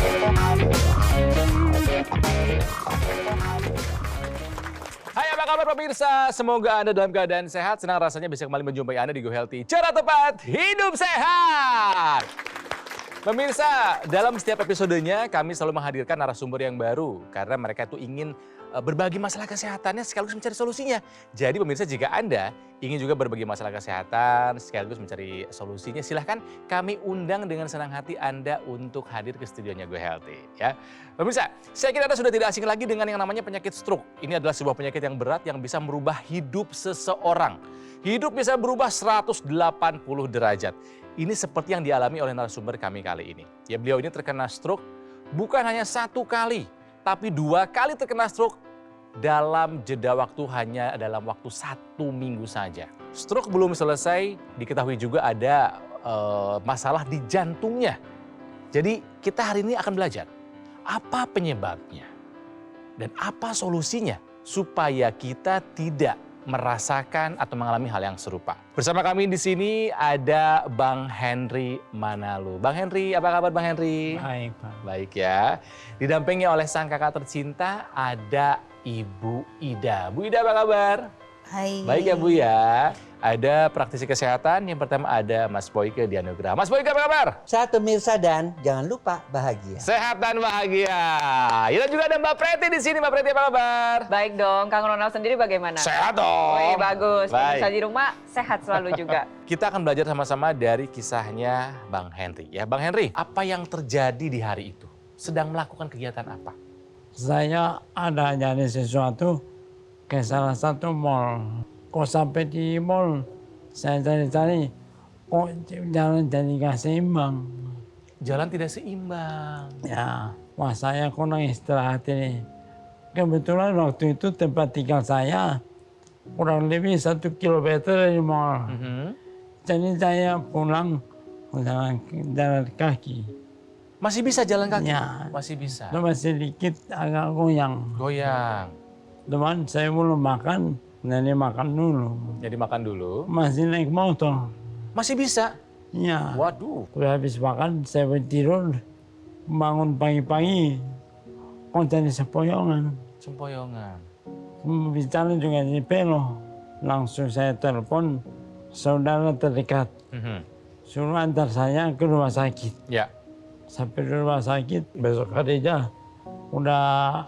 Hai, apa kabar pemirsa? Semoga Anda dalam keadaan sehat. Senang rasanya bisa kembali menjumpai Anda di Go Healthy. Cara tepat, hidup sehat! Pemirsa, dalam setiap episodenya kami selalu menghadirkan narasumber yang baru. Karena mereka itu ingin berbagi masalah kesehatannya sekaligus mencari solusinya. Jadi pemirsa, jika Anda ingin juga berbagi masalah kesehatan sekaligus mencari solusinya, silahkan kami undang dengan senang hati Anda untuk hadir ke studionya Go Healthy. Ya. Pemirsa, saya kira Anda sudah tidak asing lagi dengan yang namanya penyakit stroke. Ini adalah sebuah penyakit yang berat yang bisa merubah hidup seseorang. Hidup bisa berubah 180 derajat. Ini seperti yang dialami oleh narasumber kami kali ini. Ya, beliau ini terkena stroke bukan hanya 1 kali, tapi 2 kali terkena stroke dalam jeda waktu hanya dalam waktu 1 minggu saja. Stroke belum selesai, diketahui juga ada masalah di jantungnya. Jadi kita hari ini akan belajar apa penyebabnya dan apa solusinya supaya kita tidak merasakan atau mengalami hal yang serupa. Bersama kami di sini ada Bang Henry Manalu. Bang Henry, apa kabar Bang Henry? Baik, Pak. Baik ya. Didampingi oleh sang kakak tercinta ada Ibu Ida. Bu Ida, apa kabar? Hai. Baik ya Bu ya. Ada praktisi kesehatan, yang pertama ada Mas Boyke Dianugraha. Mas Boyke, apa kabar? Sehat pemirsa dan jangan lupa bahagia. Sehat dan bahagia. Ya, dan juga ada Mbak Preti di sini. Mbak Preti, apa kabar? Baik dong, Kang Ronald sendiri bagaimana? Sehat dong. Wih, bagus. Baik. Pemirsa di rumah sehat selalu juga. Kita akan belajar sama-sama dari kisahnya Bang Henry. Ya, Bang Henry, apa yang terjadi di hari itu? Sedang melakukan kegiatan apa? Saya ada nyari sesuatu ke salah satu mall. Kok sampai di mall, saya cari-cari, kok jalan jadi gak seimbang. Jalan tidak seimbang. Ya, wah saya kurang istirahat ini. Kebetulan waktu itu tempat tinggal saya kurang lebih 1 kilometer dari mall. Jadi saya pulang jalan kaki. Masih bisa jalan kaki? Ya. Masih bisa. Cuma sedikit agak goyang. Goyang. Teman saya belum makan, nanti makan dulu. Jadi makan dulu. Masih naik motor. Masih bisa? Ya. Waduh. Udah habis makan, saya tidur. Bangun pagi-pagi, kok jadi sempoyongan. Sempoyongan. Bicara juga di pelo. Langsung saya telepon saudara terdekat. Suruh antar saya ke rumah sakit. Ya. Sampai di rumah sakit, besok harinya udah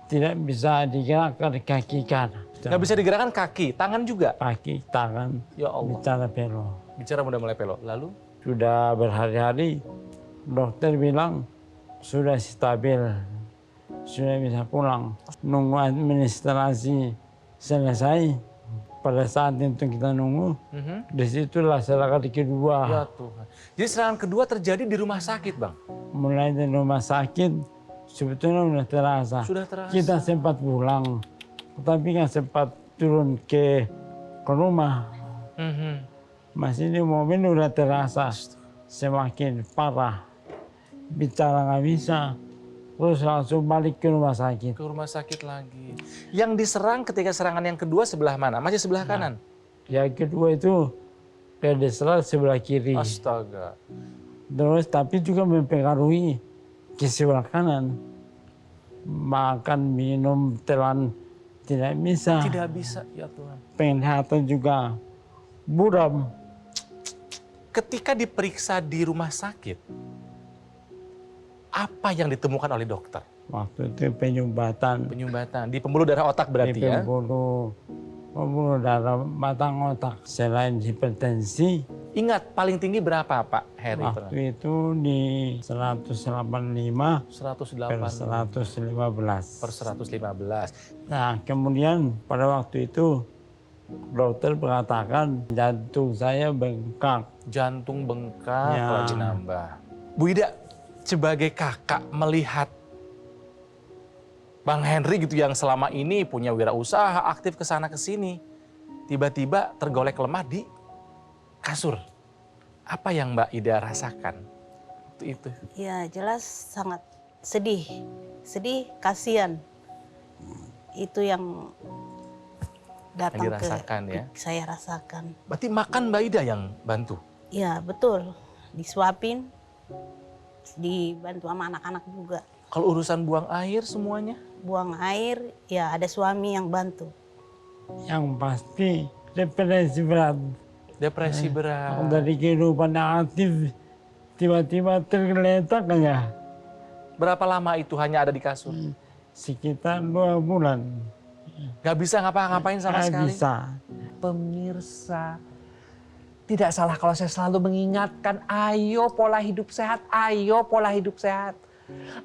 tidak bisa digerakkan kaki kanan. Nggak bisa digerakkan kaki, tangan juga? Kaki, tangan, Ya Allah. bicara pelo. Bicara udah mulai pelok. Lalu? Sudah berhari-hari, dokter bilang sudah stabil, sudah bisa pulang. Nunggu administrasi selesai, pada saat itu kita nunggu, disitulah serangan kedua. Ya Tuhan. Jadi serangan kedua terjadi di rumah sakit, Bang? Mulai dari rumah sakit, sebetulnya sudah terasa. Sudah terasa. Kita sempat pulang, tapi nggak sempat turun ke rumah. Masih di mobil udah terasa semakin parah. Bicara nggak bisa, terus langsung balik ke rumah sakit. Ke rumah sakit lagi. Yang diserang ketika serangan yang kedua sebelah mana? Masih sebelah kanan? Yang kedua itu pedestal sebelah kiri. Astaga. Terus tapi juga mempengaruhi ke sebelah kanan. Makan, minum, telan tidak bisa. Tidak bisa, ya Tuhan. Penglihatan juga buram. Ketika diperiksa di rumah sakit, apa yang ditemukan oleh dokter? Waktu itu penyumbatan. Penyumbatan di pembuluh darah otak berarti Di ya? pembuluh darah batang otak. Selain hipertensi, Ingat paling tinggi berapa Pak Heri? waktu itu di 185 per 108 115. per 115. Nah, kemudian pada waktu itu dokter mengatakan jantung saya bengkak. Jantung bengkak, Ya. lagi nambah. Bu Ida, sebagai kakak melihat Bang Henry gitu yang selama ini punya wirausaha, aktif ke sana ke sini, tiba-tiba tergolek lemah di kasur. Apa yang Mbak Ida rasakan waktu itu? Ya jelas sangat sedih, kasihan. Itu yang datang dirasakan ke ya? saya rasakan. Berarti makan Mbak Ida yang bantu? Ya betul, disuapin, dibantu sama anak-anak juga. Kalau urusan buang air semuanya? Buang air, ya ada suami yang bantu. Yang pasti depresi berat. Depresi berat. Dari kehidupan yang aktif, tiba-tiba tergeletak aja. Berapa lama itu hanya ada di kasur? Sekitar 2 bulan. Gak bisa ngapa-ngapain sama Nggak sekali? bisa. Pemirsa, tidak salah kalau saya selalu mengingatkan, ayo pola hidup sehat, ayo pola hidup sehat.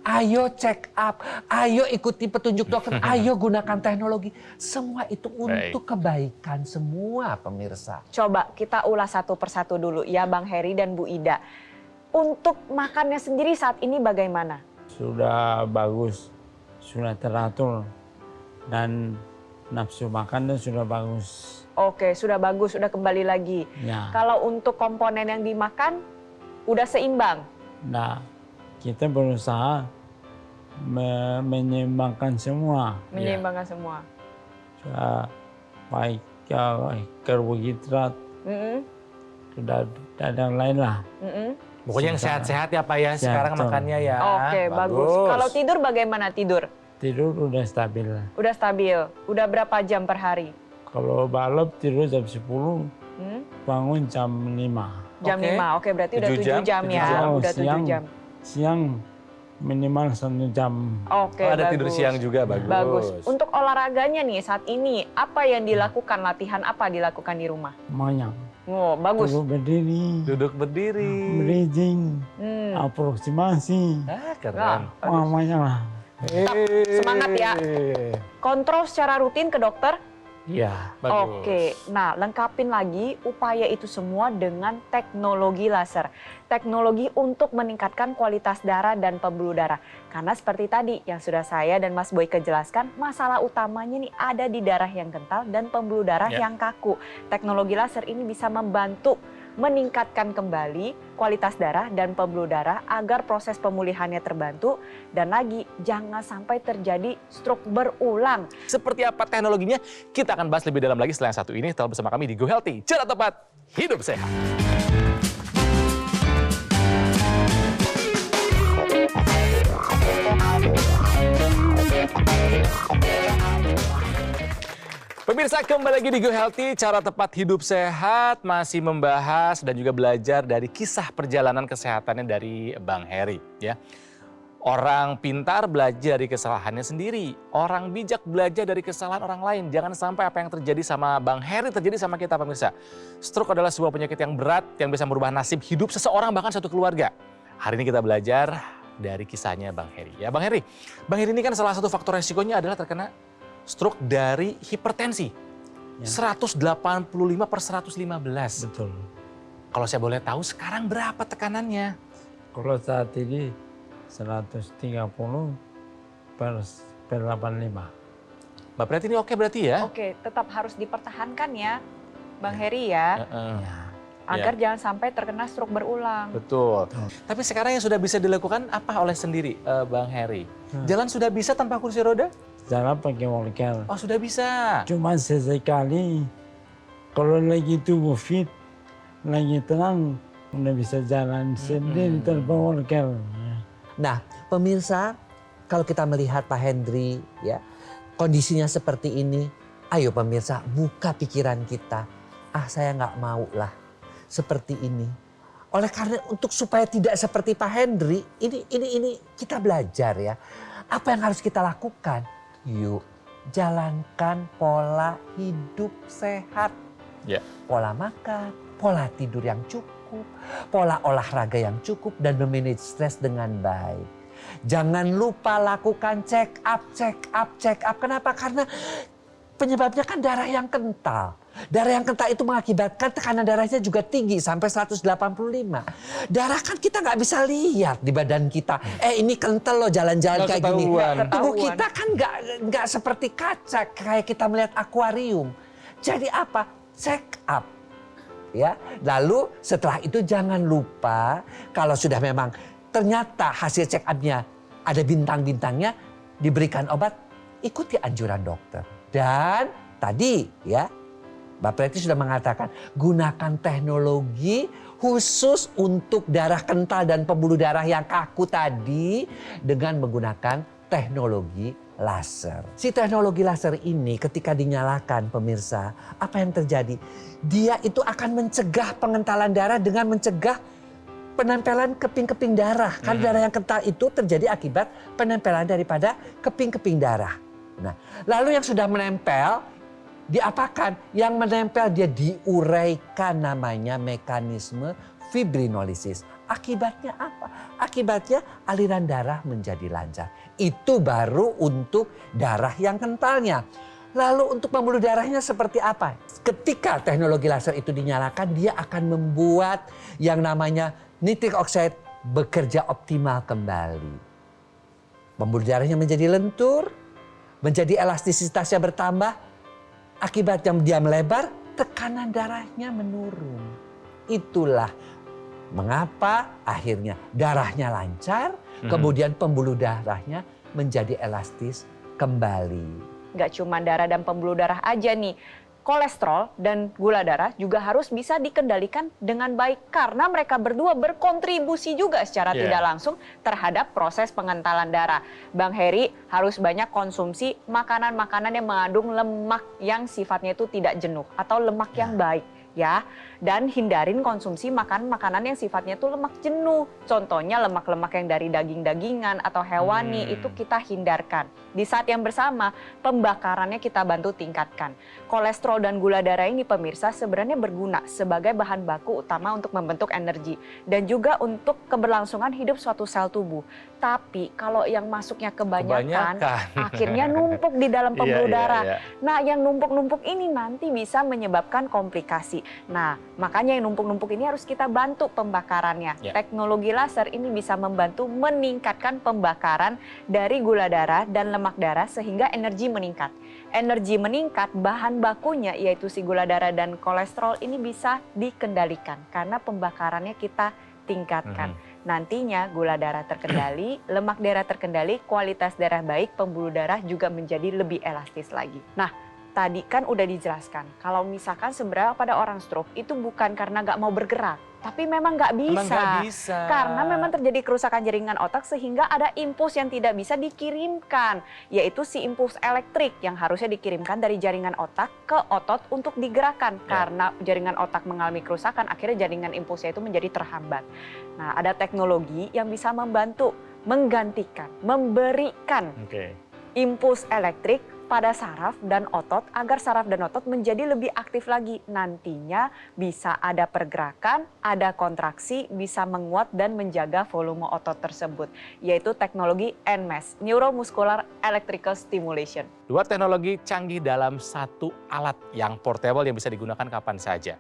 Ayo check up, ayo ikuti petunjuk dokter, ayo gunakan teknologi. Semua itu untuk kebaikan semua pemirsa. Coba kita ulas satu persatu dulu ya Bang Heri dan Bu Ida. Untuk makannya sendiri saat ini bagaimana? Sudah bagus, sudah teratur. Dan nafsu makannya sudah bagus. Oke, sudah bagus, sudah kembali lagi. Ya. Kalau untuk komponen yang dimakan, udah seimbang? Nah, kita berusaha menyeimbangkan semua. Menyeimbangkan semua. Baik karbohidrat, dan yang lain lah. Pokoknya yang sehat-sehat ya Pak ya sekarang Sehat. makannya ya. Oke, bagus. Kalau tidur bagaimana tidur? Tidur udah stabil. Udah stabil. Udah berapa jam per hari? Kalau balap tidur jam 10, bangun jam 5. Jam Oke. 5. Oke, berarti udah 7 7 jam, jam ya. jam. Udah 7 jam. Siang minimal 1 jam. Oke, Oh, ada bagus. tidur siang juga, bagus. Bagus. Untuk olahraganya nih saat ini, apa yang dilakukan? Latihan apa dilakukan di rumah? Banyak. Oh, bagus. Duduk berdiri, Duduk berdiri. bridging, aproksimasi. Keren. Banyak lah. Semangat ya. Kontrol secara rutin ke dokter? Ya. Bagus. Oke, nah lengkapin lagi upaya itu semua dengan teknologi laser. Teknologi untuk meningkatkan kualitas darah dan pembuluh darah. Karena seperti tadi yang sudah saya dan Mas Boyke jelaskan, masalah utamanya nih ada di darah yang kental dan pembuluh darah yang kaku. Teknologi laser ini bisa membantu meningkatkan kembali kualitas darah dan pembuluh darah agar proses pemulihannya terbantu dan lagi jangan sampai terjadi stroke berulang. Seperti apa teknologinya? Kita akan bahas lebih dalam lagi setelah yang satu ini. Tetap bersama kami di Go Healthy. Cara tepat, hidup sehat. Pemirsa, kembali lagi di Go Healthy, cara tepat hidup sehat, masih membahas dan juga belajar dari kisah perjalanan kesehatannya dari Bang Heri. Ya. Orang pintar belajar dari kesalahannya sendiri, orang bijak belajar dari kesalahan orang lain. Jangan sampai apa yang terjadi sama Bang Heri terjadi sama kita pemirsa. Stroke adalah sebuah penyakit yang berat yang bisa merubah nasib hidup seseorang bahkan satu keluarga. Hari ini kita belajar dari kisahnya Bang Heri. Ya Bang Heri ini kan salah satu faktor resikonya adalah terkena stroke dari hipertensi. 185/115. Betul. Kalau saya boleh tahu sekarang berapa tekanannya? Kalau saat ini 130/85. Berarti ini oke berarti ya? Oke, tetap harus dipertahankan ya Bang Heri ya. Ya. Agar jangan sampai terkena stroke berulang. Betul. Tapi sekarang yang sudah bisa dilakukan apa oleh sendiri Bang Heri? Jalan sudah bisa tanpa kursi roda? Jalan pakai walker. Oh sudah bisa. Cuma sesekali kalau lagi tubuh fit, lagi tenang, udah bisa jalan sendiri tanpa walker. Nah, pemirsa, kalau kita melihat Pak Hendri, ya, kondisinya seperti ini, ayo pemirsa, buka pikiran kita. Ah, saya nggak mau lah seperti ini. Oleh karena untuk supaya tidak seperti Pak Hendri, ini kita belajar ya. Apa yang harus kita lakukan? Yuk, jalankan pola hidup sehat. Ya. Pola makan, pola tidur yang cukup, pola olahraga yang cukup, dan memanage stres dengan baik. Jangan lupa lakukan check up. Kenapa? Karena penyebabnya kan darah yang kental. Darah yang kental itu mengakibatkan tekanan darahnya juga tinggi sampai 185. Darah kan kita nggak bisa lihat di badan kita. Ini kental loh jalan-jalan Nggak kayak gini. ketahuan. Tubuh kita kan nggak seperti kaca kayak kita melihat akuarium. Jadi apa? Check up. Ya. Lalu setelah itu jangan lupa kalau sudah memang ternyata hasil check up-nya ada bintang-bintangnya, diberikan obat, ikuti anjuran dokter. Dan tadi ya, Mbak Preti sudah mengatakan gunakan teknologi khusus untuk darah kental dan pembuluh darah yang kaku tadi dengan menggunakan teknologi laser. Si teknologi laser ini ketika dinyalakan pemirsa, apa yang terjadi? Dia itu akan mencegah pengentalan darah dengan mencegah penempelan keping-keping darah. Karena darah yang kental itu terjadi akibat penempelan daripada keping-keping darah. Nah, lalu yang sudah menempel, diapakan? Yang menempel dia diuraikan, namanya mekanisme fibrinolisis. Akibatnya apa? Akibatnya aliran darah menjadi lancar. Itu baru untuk darah yang kentalnya. Lalu untuk pembuluh darahnya seperti apa? Ketika teknologi laser itu dinyalakan, dia akan membuat yang namanya nitric oxide bekerja optimal kembali. Pembuluh darahnya menjadi lentur, menjadi elastisitasnya bertambah. Akibatnya dia melebar, tekanan darahnya menurun. Itulah mengapa akhirnya darahnya lancar, kemudian pembuluh darahnya menjadi elastis kembali. Nggak cuma darah dan pembuluh darah aja nih. Kolesterol dan gula darah juga harus bisa dikendalikan dengan baik karena mereka berdua berkontribusi juga secara tidak langsung terhadap proses pengentalan darah. Bang Heri harus banyak konsumsi makanan-makanan yang mengandung lemak yang sifatnya itu tidak jenuh atau lemak yang baik. Ya, dan hindarin konsumsi makanan yang sifatnya itu lemak jenuh. Contohnya lemak-lemak yang dari daging-dagingan atau hewani itu kita hindarkan. Di saat yang bersama, pembakarannya kita bantu tingkatkan. Kolesterol dan gula darah ini pemirsa sebenarnya berguna sebagai bahan baku utama untuk membentuk energi dan juga untuk keberlangsungan hidup suatu sel tubuh. Tapi kalau yang masuknya kebanyakan. Akhirnya numpuk di dalam pembuluh darah. Nah, yang numpuk-numpuk ini nanti bisa menyebabkan komplikasi. Nah, makanya yang numpuk-numpuk ini harus kita bantu pembakarannya. Teknologi laser ini bisa membantu meningkatkan pembakaran dari gula darah dan lemak darah sehingga energi meningkat. Energi meningkat, bahan bakunya yaitu si gula darah dan kolesterol ini bisa dikendalikan karena pembakarannya kita tingkatkan. Nantinya gula darah terkendali, lemak darah terkendali, kualitas darah baik, pembuluh darah juga menjadi lebih elastis lagi. Nah, tadi kan udah dijelaskan, kalau misalkan sebenarnya pada orang stroke itu bukan karena nggak mau bergerak, tapi memang nggak bisa. Karena memang terjadi kerusakan jaringan otak sehingga ada impuls yang tidak bisa dikirimkan, yaitu si impuls elektrik yang harusnya dikirimkan dari jaringan otak ke otot untuk digerakkan. Karena jaringan otak mengalami kerusakan, akhirnya jaringan impulsnya itu menjadi terhambat. Nah, ada teknologi yang bisa membantu, menggantikan, memberikan impuls elektrik pada saraf dan otot agar saraf dan otot menjadi lebih aktif lagi. Nantinya bisa ada pergerakan, ada kontraksi, bisa menguat dan menjaga volume otot tersebut. Yaitu teknologi NMES, Neuromuscular Electrical Stimulation. Dua teknologi canggih dalam satu alat yang portable yang bisa digunakan kapan saja.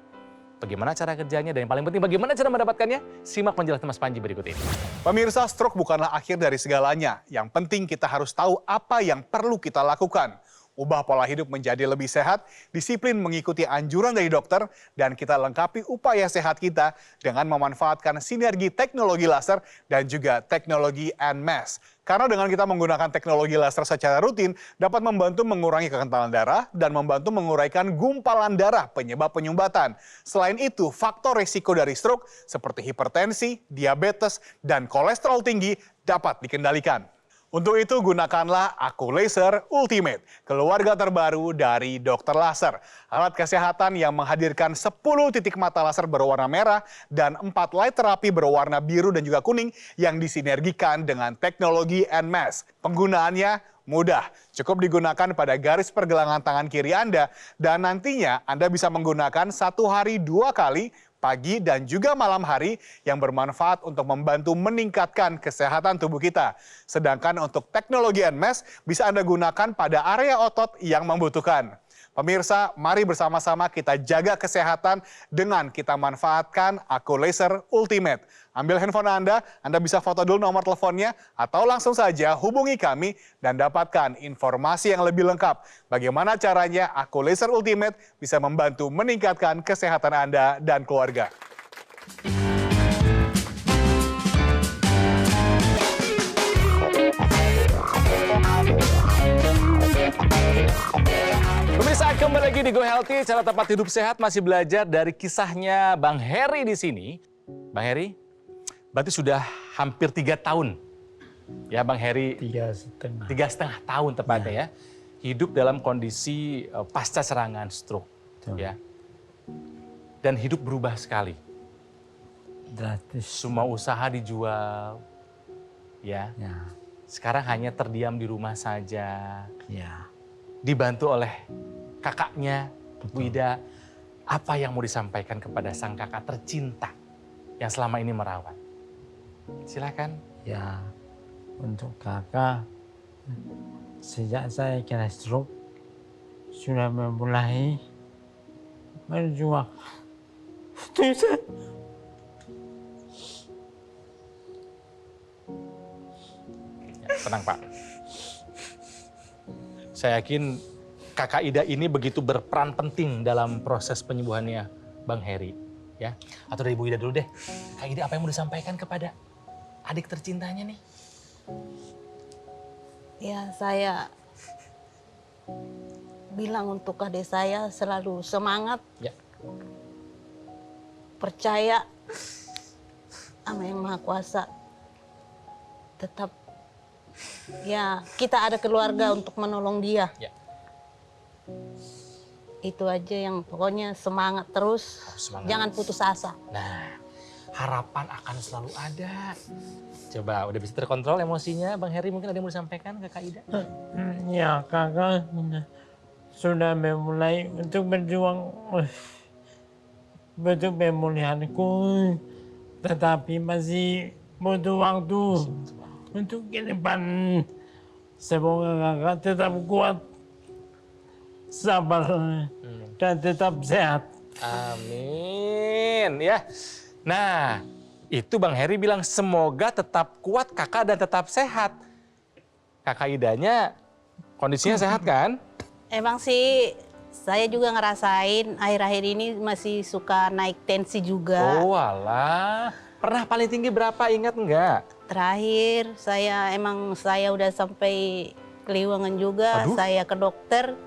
Bagaimana cara kerjanya dan yang paling penting bagaimana cara mendapatkannya? Simak penjelasan Mas Panji berikut ini. Pemirsa, stroke bukanlah akhir dari segalanya. Yang penting kita harus tahu apa yang perlu kita lakukan. Ubah pola hidup menjadi lebih sehat, disiplin mengikuti anjuran dari dokter, dan kita lengkapi upaya sehat kita dengan memanfaatkan sinergi teknologi laser dan juga teknologi NMES. Karena dengan kita menggunakan teknologi laser secara rutin, dapat membantu mengurangi kekentalan darah dan membantu menguraikan gumpalan darah penyebab penyumbatan. Selain itu, faktor risiko dari stroke seperti hipertensi, diabetes, dan kolesterol tinggi dapat dikendalikan. Untuk itu gunakanlah Aku Laser Ultimate, keluarga terbaru dari Dokter Laser. Alat kesehatan yang menghadirkan 10 titik mata laser berwarna merah dan 4 light terapi berwarna biru dan juga kuning yang disinergikan dengan teknologi NMES. Penggunaannya mudah, cukup digunakan pada garis pergelangan tangan kiri Anda dan nantinya Anda bisa menggunakan 1 hari 2 kali, pagi dan juga malam hari yang bermanfaat untuk membantu meningkatkan kesehatan tubuh kita. Sedangkan untuk teknologi NMES bisa Anda gunakan pada area otot yang membutuhkan. Pemirsa, mari bersama-sama kita jaga kesehatan dengan kita manfaatkan Aku Laser Ultimate. Ambil handphone Anda bisa foto dulu nomor teleponnya atau langsung saja hubungi kami dan dapatkan informasi yang lebih lengkap. Bagaimana caranya Aku Laser Ultimate bisa membantu meningkatkan kesehatan Anda dan keluarga. Pemirsa, kembali lagi di Go Healthy, cara tepat hidup sehat masih belajar dari kisahnya Bang Heri di sini. Bang Heri, berarti sudah hampir 3 tahun. Ya Bang Heri, 3,5. 3,5 tahun tepatnya ya. Hidup dalam kondisi pasca serangan stroke. Betul. Ya. Dan hidup berubah sekali. Drastis. Semua usaha dijual. Ya. Ya, Sekarang hanya terdiam di rumah saja. ya. Dibantu oleh kakaknya, Wida. Apa yang mau disampaikan kepada sang kakak tercinta yang selama ini merawat? Silakan. Ya, untuk kakak, sejak saya kena stroke, sudah memulai berjuang. Ya, tenang Pak. Saya yakin kakak Ida ini begitu berperan penting dalam proses penyembuhannya Bang Heri. Ya, atau dari Ibu Ida dulu deh. Kak Ida, apa yang mau disampaikan kepada adik tercintanya nih? Ya, saya bilang untuk adik saya selalu semangat, Ya. percaya sama Yang Maha Kuasa. Tetap, ya kita ada keluarga untuk menolong dia. Ya. Itu aja yang pokoknya semangat terus, Semangat. jangan putus asa. Nah, harapan akan selalu ada. Coba, udah bisa terkontrol emosinya Bang Heri, mungkin ada yang mau disampaikan ke Kak Ida? Ya, kakak sudah memulai untuk berjuang untuk pemulihanku, tetapi masih butuh waktu untuk ke depan. Semoga kakak tetap kuat, sabar, dan tetap sehat. Amin ya. Nah, itu Bang Heri bilang semoga tetap kuat kakak dan tetap sehat. Kakak Idanya kondisinya sehat kan? Emang sih saya juga ngerasain akhir-akhir ini masih suka naik tensi juga. Oh alah, pernah paling tinggi berapa ingat nggak? Terakhir saya udah sampai keliwangan juga. Aduh. Saya ke dokter,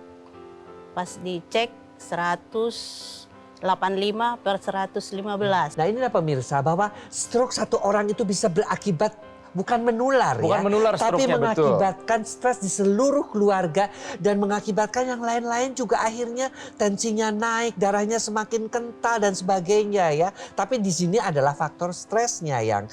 pas dicek 185/115. Nah inilah pemirsa bahwa stroke satu orang itu bisa berakibat bukan menular Bukan ya. menular tapi stroke-nya, betul. mengakibatkan stres di seluruh keluarga dan mengakibatkan yang lain-lain juga akhirnya tensinya naik, darahnya semakin kental dan sebagainya ya. Tapi di sini adalah faktor stresnya yang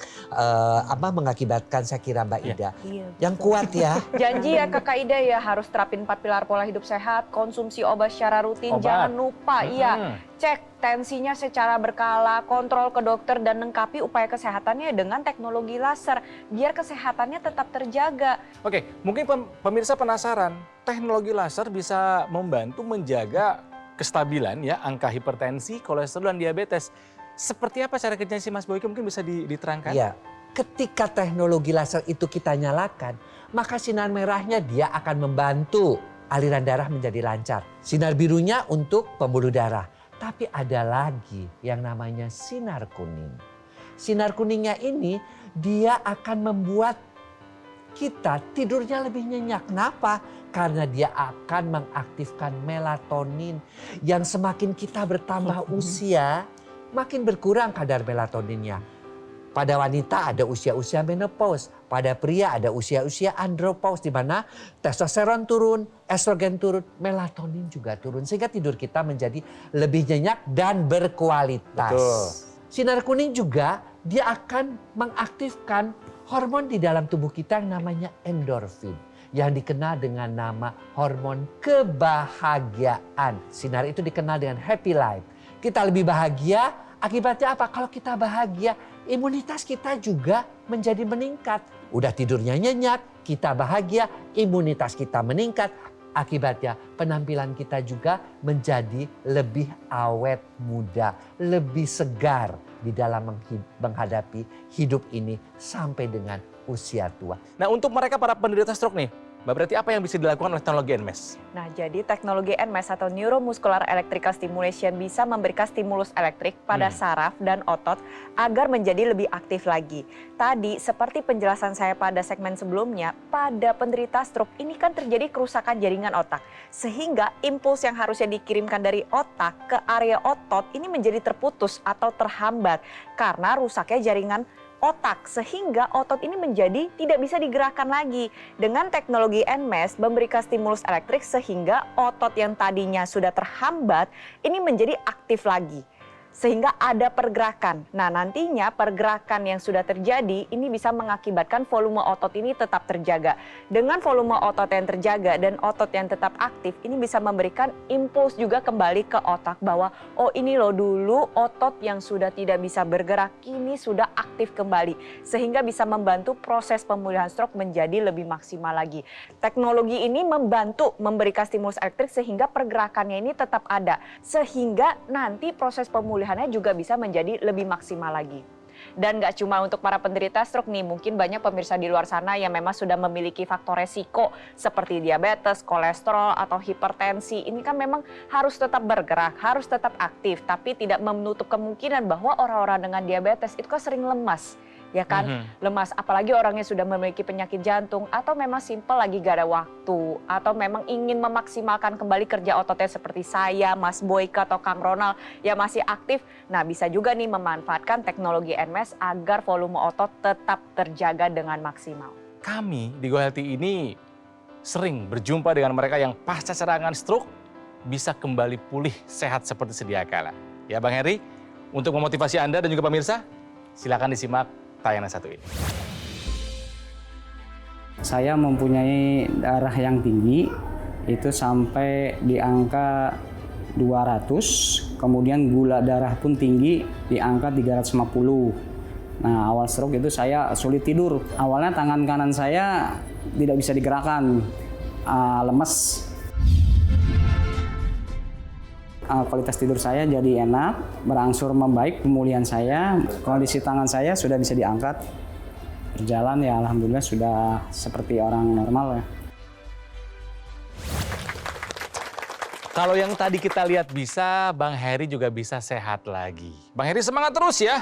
mengakibatkan saya kira Mbak Ida. Iya. Yang kuat ya. Janji ya Kakak Ida ya harus terapin 4 pilar pola hidup sehat, konsumsi obat secara rutin, Obat. jangan lupa iya cek tensinya secara berkala, kontrol ke dokter dan lengkapi upaya kesehatannya dengan teknologi laser biar kesehatannya tetap terjaga. Oke, mungkin pemirsa penasaran, teknologi laser bisa membantu menjaga kestabilan ya angka hipertensi, kolesterol dan diabetes. Seperti apa cara kerjanya sih Mas Boyke, mungkin bisa diterangkan? Ya, ketika teknologi laser itu kita nyalakan, maka sinar merahnya dia akan membantu aliran darah menjadi lancar. Sinar birunya untuk pembuluh darah. Tapi ada lagi yang namanya sinar kuning. Sinar kuningnya ini dia akan membuat kita tidurnya lebih nyenyak. Kenapa? Karena dia akan mengaktifkan melatonin yang semakin kita bertambah usia, makin berkurang kadar melatoninnya. Pada wanita ada usia-usia menopause, pada pria ada usia-usia andropause di mana testosteron turun, estrogen turun, melatonin juga turun sehingga tidur kita menjadi lebih nyenyak dan berkualitas. Betul. Sinar kuning juga dia akan mengaktifkan hormon di dalam tubuh kita yang namanya endorfin yang dikenal dengan nama hormon kebahagiaan. Sinar itu dikenal dengan happy life. Kita lebih bahagia, akibatnya apa? Kalau kita bahagia, imunitas kita juga menjadi meningkat. Udah tidurnya nyenyak, kita bahagia, imunitas kita meningkat. Akibatnya penampilan kita juga menjadi lebih awet muda, lebih segar di dalam menghadapi hidup ini sampai dengan usia tua. Nah untuk mereka para penderita stroke nih, Mbak, berarti apa yang bisa dilakukan oleh teknologi NMES? Nah, jadi teknologi NMES atau Neuromuscular Electrical Stimulation bisa memberikan stimulus elektrik pada saraf dan otot agar menjadi lebih aktif lagi. Tadi, seperti penjelasan saya pada segmen sebelumnya, pada penderita stroke ini kan terjadi kerusakan jaringan otak. Sehingga impuls yang harusnya dikirimkan dari otak ke area otot ini menjadi terputus atau terhambat karena rusaknya jaringan otak, sehingga otot ini menjadi tidak bisa digerakkan lagi. Dengan teknologi NMES memberikan stimulus elektrik sehingga otot yang tadinya sudah terhambat ini menjadi aktif lagi. Sehingga ada pergerakan. Nah, nantinya pergerakan yang sudah terjadi ini bisa mengakibatkan volume otot ini tetap terjaga. Dengan volume otot yang terjaga dan otot yang tetap aktif, ini bisa memberikan impuls juga kembali ke otak bahwa oh ini loh dulu otot yang sudah tidak bisa bergerak kini sudah aktif kembali. Sehingga bisa membantu proses pemulihan stroke menjadi lebih maksimal lagi. Teknologi ini membantu memberikan stimulus elektrik sehingga pergerakannya ini tetap ada. Sehingga nanti proses pemulihan juga bisa menjadi lebih maksimal lagi. Dan nggak cuma untuk para penderita stroke nih, mungkin banyak pemirsa di luar sana yang memang sudah memiliki faktor resiko seperti diabetes, kolesterol, atau hipertensi. Ini kan memang harus tetap bergerak, harus tetap aktif, tapi tidak menutup kemungkinan bahwa orang-orang dengan diabetes itu kan sering lemas. Ya kan, lemas, apalagi orangnya sudah memiliki penyakit jantung atau memang simpel lagi gak ada waktu atau memang ingin memaksimalkan kembali kerja ototnya seperti saya, Mas Boyka atau Kang Ronald yang masih aktif. Nah, bisa juga nih memanfaatkan teknologi NMES agar volume otot tetap terjaga dengan maksimal. Kami di Go Healthy ini sering berjumpa dengan mereka yang pasca serangan stroke bisa kembali pulih sehat seperti sedia kala. Ya Bang Heri, untuk memotivasi Anda dan juga pemirsa, silakan disimak tayangan satu ini. Saya mempunyai darah yang tinggi, itu sampai di angka 200, kemudian gula darah pun tinggi di angka 350. Nah, awal stroke itu saya sulit tidur. Awalnya tangan kanan saya tidak bisa digerakkan, lemes. Kualitas tidur saya jadi enak, berangsur membaik pemulihan saya, kondisi tangan saya sudah bisa diangkat, berjalan ya alhamdulillah sudah seperti orang normal ya. Kalau yang tadi kita lihat bisa, Bang Heri juga bisa sehat lagi. Bang Heri semangat terus ya.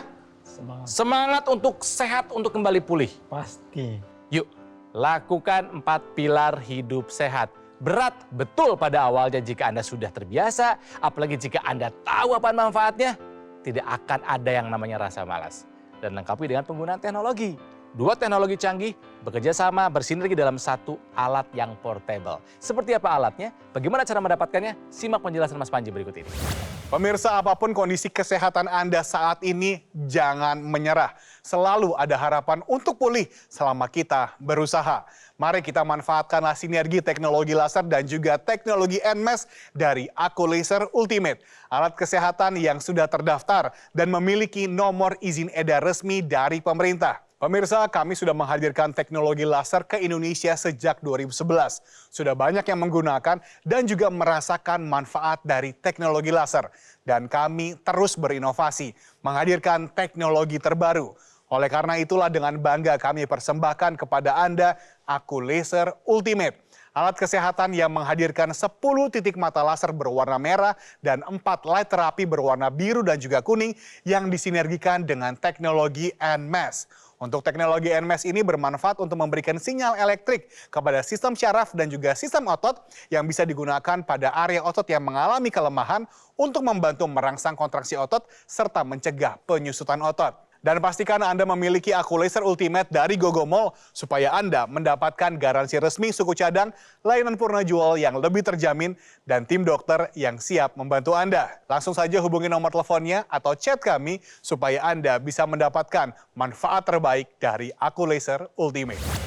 Semangat untuk sehat, untuk kembali pulih. Pasti. Yuk, lakukan 4 pilar hidup sehat. Berat betul pada awalnya jika Anda sudah terbiasa, apalagi jika Anda tahu apa manfaatnya, tidak akan ada yang namanya rasa malas. Dan lengkapi dengan penggunaan teknologi. 2 teknologi canggih bekerja sama bersinergi dalam satu alat yang portable. Seperti apa alatnya? Bagaimana cara mendapatkannya? Simak penjelasan Mas Panji berikut ini. Pemirsa, apapun kondisi kesehatan Anda saat ini, jangan menyerah. Selalu ada harapan untuk pulih selama kita berusaha. Mari kita manfaatkanlah sinergi teknologi laser dan juga teknologi NMES dari Aku Laser Ultimate. Alat kesehatan yang sudah terdaftar dan memiliki nomor izin edar resmi dari pemerintah. Pemirsa, kami sudah menghadirkan teknologi laser ke Indonesia sejak 2011. Sudah banyak yang menggunakan dan juga merasakan manfaat dari teknologi laser. Dan kami terus berinovasi, menghadirkan teknologi terbaru. Oleh karena itulah dengan bangga kami persembahkan kepada Anda Aku Laser Ultimate. Alat kesehatan yang menghadirkan 10 titik mata laser berwarna merah dan 4 light terapi berwarna biru dan juga kuning yang disinergikan dengan teknologi NMES. Untuk teknologi NMES ini bermanfaat untuk memberikan sinyal elektrik kepada sistem syaraf dan juga sistem otot yang bisa digunakan pada area otot yang mengalami kelemahan untuk membantu merangsang kontraksi otot serta mencegah penyusutan otot. Dan pastikan Anda memiliki Aku Laser Ultimate dari Gogomall supaya Anda mendapatkan garansi resmi suku cadang, layanan purna jual yang lebih terjamin, dan tim dokter yang siap membantu Anda. Langsung saja hubungi nomor teleponnya atau chat kami supaya Anda bisa mendapatkan manfaat terbaik dari Aku Laser Ultimate.